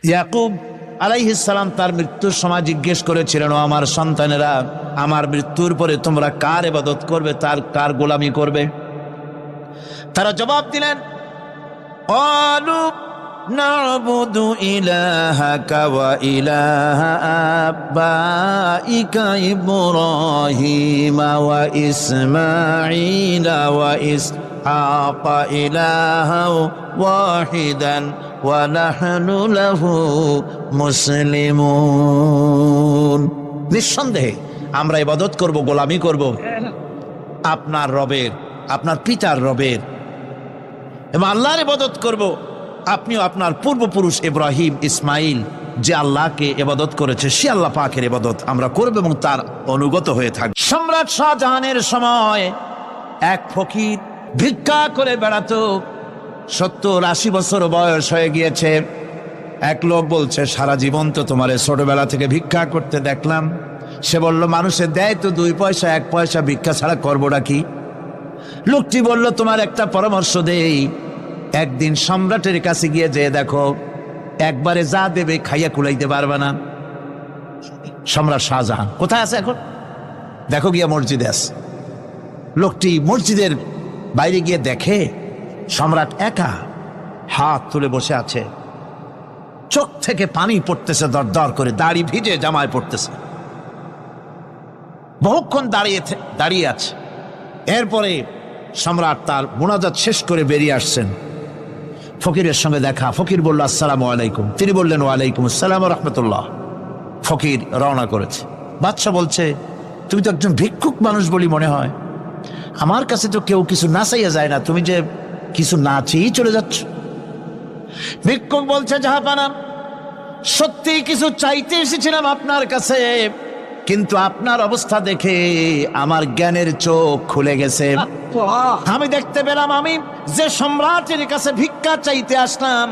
ইয়াকুব আলাইহিস সালাম তার মৃত্যুর সময় জিজ্ঞেস করেছিলেন, ও আমার সন্তানেরা, আমার মৃত্যুর পরে তোমরা কার ইবাদত করবে, তার কার গোলামি করবে? তারা জবাব দিলেন, ক্বালু না'বুদু ইলাহাকা ওয়া ইলাহা আবাইকা ইব্রাহিম ওয়া ইসমাঈল ওয়া ইসহাকা ইলাহাও ওয়াহিদান ওয়া নাহনু লাহু মুসলিমুন। নিঃসন্দেহে আমরা ইবাদত করব, গোলামি করব আপনার রবের, আপনার পিতার রবের, এবং আল্লাহর ইবাদত করব। আপনিও আপনার পূর্বপুরুষ ইব্রাহিম, ইসমাইল যে আল্লাহকে ইবাদত করেছে, সে আল্লাহ পাকের ইবাদত আমরা করব এবং তার অনুগত হয়ে থাকব। সম্রাট শাহজাহানের সময় এক ফকির ভিক্ষা করে বেড়াতো। 70-80 বছর বয়স হয়ে গিয়েছে। এক লোক বলছে, সারা জীবন তো তোমার ছোটবেলা থেকে ভিক্ষা করতে দেখলাম। সে বলল, মানুষের দেয় তো 2 পয়সা 1 পয়সা, ভিক্ষা ছাড়া করবোটা কি? লোকটি বলল, তোমার একটা পরামর্শ দেই, একদিন সম্রাটের কাছে গিয়ে যে দেখো, একবারে যা দেবে খাইয়া কুলাইতে পারবে না। সম্রাট শাহজাহান কোথায় আছে এখন? দেখো গিয়া মসজিদে আছে। লোকটি মসজিদের বাইরে গিয়ে দেখে সম্রাট একা হাত তুলে বসে আছে, চোখ থেকে পানি পড়তেছে দর দর করে, দাড়ি ভিজে জামায় পড়তেছে, বহুক্ষণ দাঁড়িয়ে আছে। এরপরে সম্রাট তার মুনাজাত শেষ করে বেরিয়ে আসছেন। ফকিরের সঙ্গে দেখা। ফকির বলল, আসসালামু আলাইকুম। তিনি বললেন, ওয়ালাইকুম আসসালাম ওয়া রাহমাতুল্লাহ। ফকির রওনা করেছে। বাদশা বলছে, তুমি তো একজন ভিক্ষুক মানুষ বলি মনে হয়, আমার কাছে তো কেউ কিছু না চাইয়া যায় না, তুমি যে কিছু না চেয়েই চলে যাচ্ছ। ভিক্ষুক বলছে, জাহাপানা, সত্যি কিছু চাইতে এসেছিলাম আপনার কাছে, কিন্তু আপনার অবস্থা দেখে আমার জ্ঞানের চোখ খুলে গেছে। আমি দেখতে পেলাম, আমি যে সম্রাটের কাছে ভিক্ষা চাইতে আসলাম,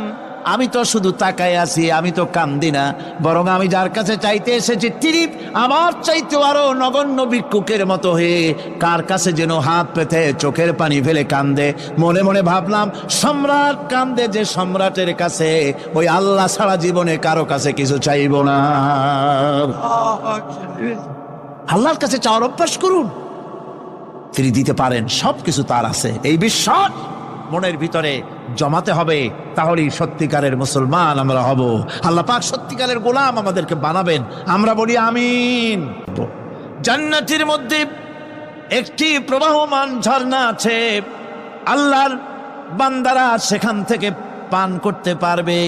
আমি তো শুধু তাকায় আছি, আমি তো কান্দি না, বরং আমি যার কাছে চাইতে এসেছি তিনি আমার চাইতে আরো নগণ্য ভিক্ষুকের মতো হয়ে কার কাছে যেন হাত পেতে চোখের পানি ফেলে কান্দে। মনে মনে ভাবলাম, সম্রাট কান্দে যে সম্রাটের কাছে, ওই আল্লাহ সারা জীবনে কারো কাছে কিছু চাইব না। আল্লাহর কাছে চাওয়ার অভ্যাস করুন, তিনি দিতে পারেন, সবকিছু তার আছে। এই বিশ্বাস মনের ভিতরে জমাতে হবে, তাহলেই সত্যিকারের মুসলমান আমরা হব। আল্লাহ পাক সত্যিকারের গোলাম আমাদেরকে বানাবেন। আমরা বলি আমিন। জান্নাতের মধ্যে একটি প্রবাহমান ঝর্ণা আছে, আল্লাহর বান্দারা সেখান থেকে পান করতে পারবে।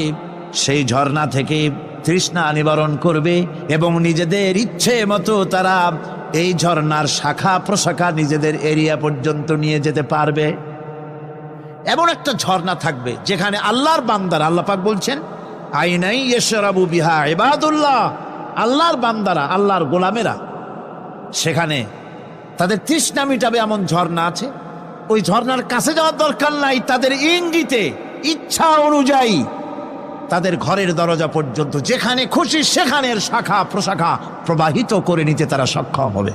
সেই ঝর্ণা থেকে তৃষ্ণা নিবারণ করবে এবং নিজেদের ইচ্ছে মতো তারা এই ঝর্ণার শাখা প্রশাখা নিজেদের এরিয়া পর্যন্ত নিয়ে যেতে পারবে। এমন একটা ঝর্ণা থাকবে যেখানে আল্লাহর বান্দারা, আল্লাহ পাক বলছেন, আইনাই ইয়াশরাবু বিহা ইবাদুল্লাহ, আল্লাহর বান্দারা, আল্লাহর গোলামেরা, সেখানে তাদের তৃষ্ণা মিটাবে এমন ঝর্ণা আছে। ওই ঝর্ণার কাছে যাওয়ার দরকার নাই, তাদের ইঙ্গিতে ইচ্ছা অনুযায়ী তাদের ঘরের দরজা পর্যন্ত যেখানে খুশি সেখানের শাখা প্রশাখা প্রবাহিত করে নিতে তারা সক্ষম হবে।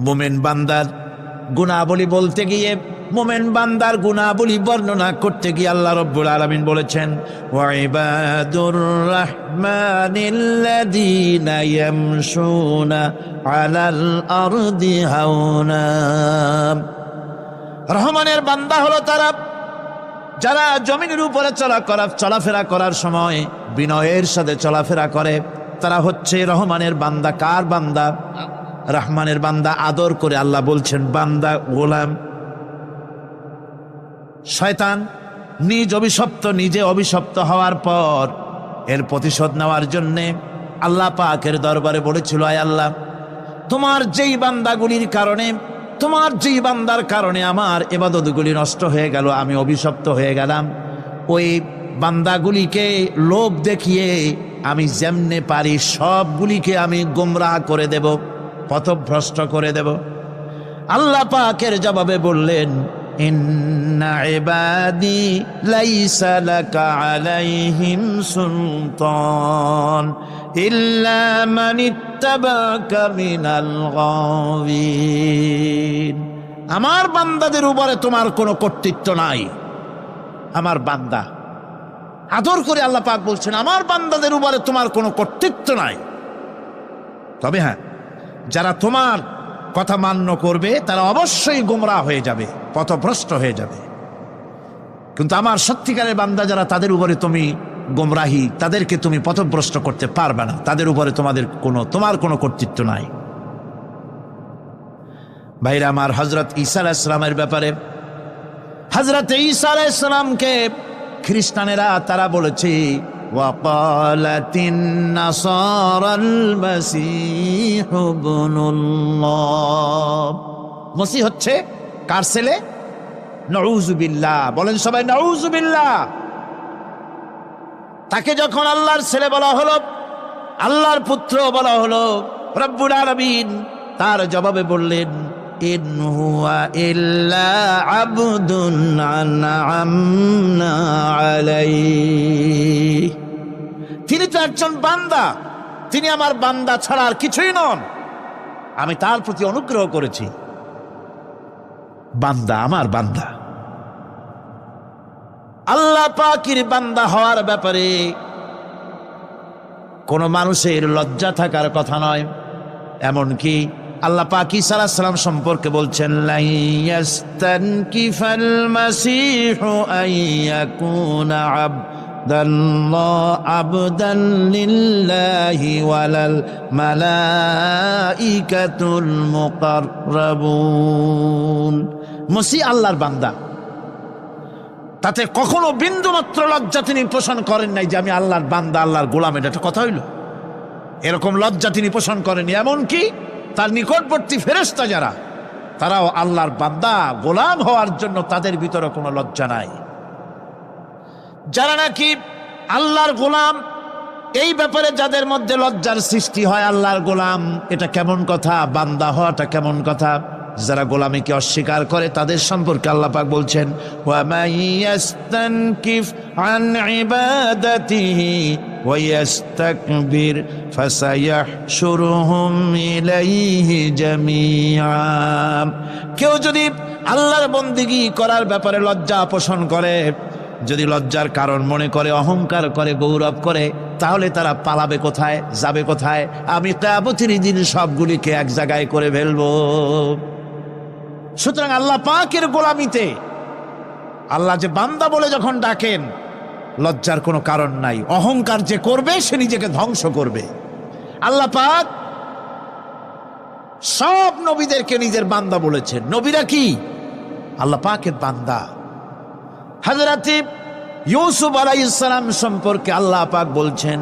মুমিন বান্দার গুনাহবলী বলতে গিয়ে, মুমিন বান্দার গুনাহবলী বর্ণনা করতে গিয়ে আল্লাহ রাব্বুল আলামিন বলেছেন, ওয়া ইবাদুর রাহমানিল্লাযীনা ইয়ামশুনা আলাল আরদি হাওনা। রহমানের বান্দা হলো তারা যারা জমিনের উপরে চলাফেরা করার সময় বিনয়ের সাথে চলাফেরা করে, তারা হচ্ছে রহমানের বান্দা। কার বান্দা? রহমানের বান্দা। আদর করে আল্লাহ বলছেন বান্দা, গোলাম। শয়তান নিজে অভিশপ্ত হওয়ার পর এর প্রতিশোধ নেওয়ার জন্যে আল্লাহ পাকের দরবারে বলেছিল, আয় আল্লাহ, তোমার যেই বান্দাগুলির কারণে, তোমার যেই বান্দার কারণে আমার ইবাদতগুলি নষ্ট হয়ে গেল, আমি অভিশপ্ত হয়ে গেলাম, ওই বান্দাগুলিকে লোভ দেখিয়ে আমি যেমনে পারি সবগুলিকে আমি গোমরাহ করে দেব, পথভ্রষ্ট করে দেব। আল্লাহ পাকের জবাবে বললেন, ইন্না ইবাদি লাইসা লাকা আলাইহিম সুলতান ইল্লা মান ইত্তাবাকা মিনাল গাওয়িন। আমার বান্দাদের উপরে তোমার কোনো কর্তৃত্ব নাই। আমার বান্দা আদর করে আল্লাহ পাক বলছেন আমার বান্দাদের উপরে তোমার কোনো কর্তৃত্ব নাই। তবে হ্যাঁ, যারা তোমার কথা মান্য করবে তারা অবশ্যই গোমরাহ হয়ে যাবে, পথভ্রষ্ট হয়ে যাবে। কিন্তু আমার সত্যিকারের বান্দা যারা, তাদের উপরে তুমি গোমরাহি, তাদেরকে তুমি পথভ্রষ্ট করতে পারবে না, তাদের উপরে তোমার কোনো কর্তৃত্ব নাই। ভাইরা আমার, হযরত ঈসা আলাইহিস সালামের ব্যাপারে, হযরত ঈসা আলাইহিস সালামকে খ্রিস্টানেরা তারা বলেছে ওয়াকালাতিন নাসারাল মাসীহু ইবনুল্লাহ, মসিহ হচ্ছে কার ছেলে? নাউযুবিল্লাহ, বলেন সবাই নাউযুবিল্লাহ। তাকে যখন আল্লাহর ছেলে বলা হলো, আল্লাহর পুত্র বলা হলো, রব্বুল আলামিন তার জবাবে বললেন ইন হুয়া ইল্লা আবদুন আনআমনা আলাইহি, তিনি তো একজন বান্দা, তিনি আমার বান্দা ছাড়া আর কিছুই নন, আমি তার প্রতি অনুগ্রহ করেছি। বান্দা, আমার বান্দা। আল্লাহ পাকের বান্দা হওয়ার ব্যাপারে কোন মানুষের লজ্জা থাকার কথা নয়। এমনকি আল্লাহ পাক ঈসা আলাইহিস সালাম সম্পর্কে বলছেন লা ইয়াস্তানকিফাল মাসীহু আইয়াকুনা আবদান লিল্লাহি ওয়ালাল মালাইকাতুল মুকাররাবুন। মসিহ আল্লাহর বান্দা, তাতে কখনো বিন্দু মাত্র লজ্জা তিনি পোষণ করেন নাই যে আমি আল্লাহর বান্দা, আল্লাহর গোলাম। এটা একটা কথা হইল? এরকম লজ্জা তিনি পোষণ করেনি। এমনকি তার নিকটবর্তী ফেরেশতা যারা, তারাও আল্লাহর বান্দা, গোলাম হওয়ার জন্য তাদের ভিতরে কোনো লজ্জা নাই। যারা নাকি আল্লাহর গোলাম, এই ব্যাপারে যাদের মধ্যে লজ্জার সৃষ্টি হয়, আল্লাহর গোলাম এটা কেমন কথা, বান্দা হওয়াটা কেমন কথা, যারা গোলামীকে অস্বীকার করে তাদের সম্পর্কে আল্লাহ পাক বলছেন ওয়া মাইয়াস্তানকিফ আন ইবাদাতিহি ওয়া ইস্তাকবির ফাসায়াহশুরুহুম ইলাইহি জামিআ। কেউ যদি আল্লাহর বন্দেগী করার ব্যাপারে লজ্জা পোষণ করে, যদি লজ্জার কারণ মনে করে, অহংকার করে, গৌরব করে, তাহলে তারা পালাবে কোথায়, যাবে কোথায়? আমি কিয়ামতের দিন সবগুলিকে এক জায়গায় করে ফেলবো। সুতরাং আল্লাহ পাকের গোলামিতে আল্লাহ যে বান্দা বলে যখন ডাকেন, লজ্জার কোনো কারণ নাই। অহংকার যে করবে সে নিজেকে ধ্বংস করবে। আল্লাহ পাক সব নবীদেরকে নিজের বান্দা বলেছেন। নবীরা কি? আল্লাহ পাকের বান্দা। হযরত ইউসুফ আলাইহিস সালাম সম্পর্কে আল্লাহ পাক বলছেন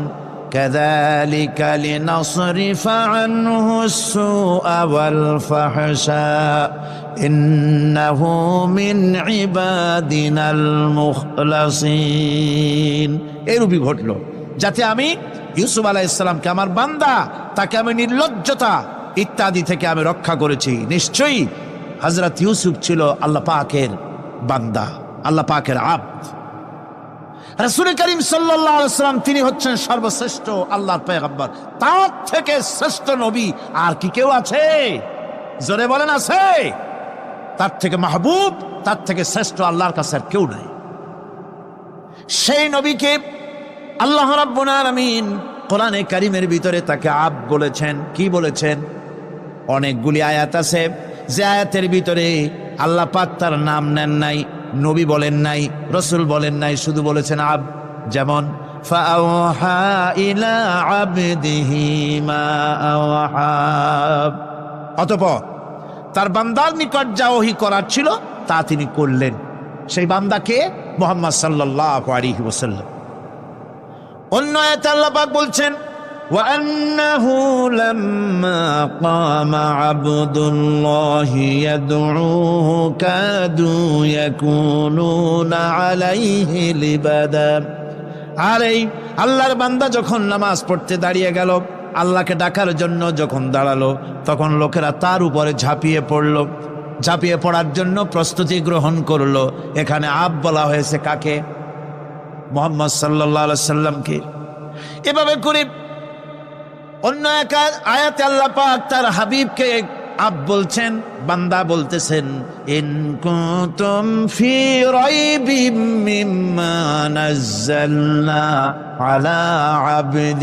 কাযালিকা লিনাসরিফা আনহু আস-সুআ ওয়াল ফাহশা ইন্নাহু মিন ইবাদিনাল মুখলাসিন। এরূপই ঘটল যাতে আমি ইউসুফ আলাইহিস সালামকে, আমার বান্দা, তাকে আমি নির্লজ্জতা ইত্যাদি থেকে আমি রক্ষা করেছি। নিশ্চয়ই হযরত ইউসুফ ছিল আল্লাহ পাকের বান্দা, আল্লাহ পাকের আব্দ। রাসূল করিম সাল্লাল্লাহু আলাইহি ওয়াসাল্লাম তিনি হচ্ছেন সর্বশ্রেষ্ঠ আল্লাহর পয়গম্বর। তার থেকে শ্রেষ্ঠ নবী আর কি কেউ আছে? জোরে বলেন, আছে? তার থেকে মাহবুব, তার থেকে শ্রেষ্ঠ আল্লাহর কাছে আর কেউ নাই। সেই নবীকে আল্লাহ রাব্বুল আলামিন কোরআনে কারীমের ভিতরে তাকে আব্দ বলেছেন। কি বলেছেন? অনেকগুলি আয়াত আছে যে আয়াতের ভিতরে আল্লাহ পাক তার নাম নেন নাই, নবী বলেন নাই, রসুল বলেন নাই, শুধু বলেছেন আব। যেমন ফাআওহা ইলা আবদিহি মা আওহা, অতঃপর তার বান্দার নিকট যা ওহী করার ছিল তা তিনি করলেন। সেই বান্দাকে মুহাম্মদ সাল্লাল্লাহু আলাইহি ওয়াসাল্লাম। অন্য আয়াতে আল্লাহ পাক বলছেন وأنه لما قام عبد الله يدعوه كادوا يكونون عليه لبدا। আল্লাহর বান্দা যখন নামাজ পড়তে দাঁড়িয়ে গেল, আল্লাহকে ডাকার জন্য যখন দাঁড়ালো, তখন লোকেরা তার উপরে ঝাঁপিয়ে পড়ল। ঝাঁপিয়ে পড়ার জন্য প্রস্তুতি গ্রহণ করলো। এখানে আব বলা হয়েছে কাকে? মুহাম্মদ সাল্লাল্লাহু আলাইহি সাল্লামকে। এভাবে করে অন্য এক আয়াতে আল্লাহ পাক তার হাবিবকে আপ বলছেন, বান্দা বলতেছেন, ইন কুনতুম ফি রাইবিম মিম্মা নাযালনা আলা আবদি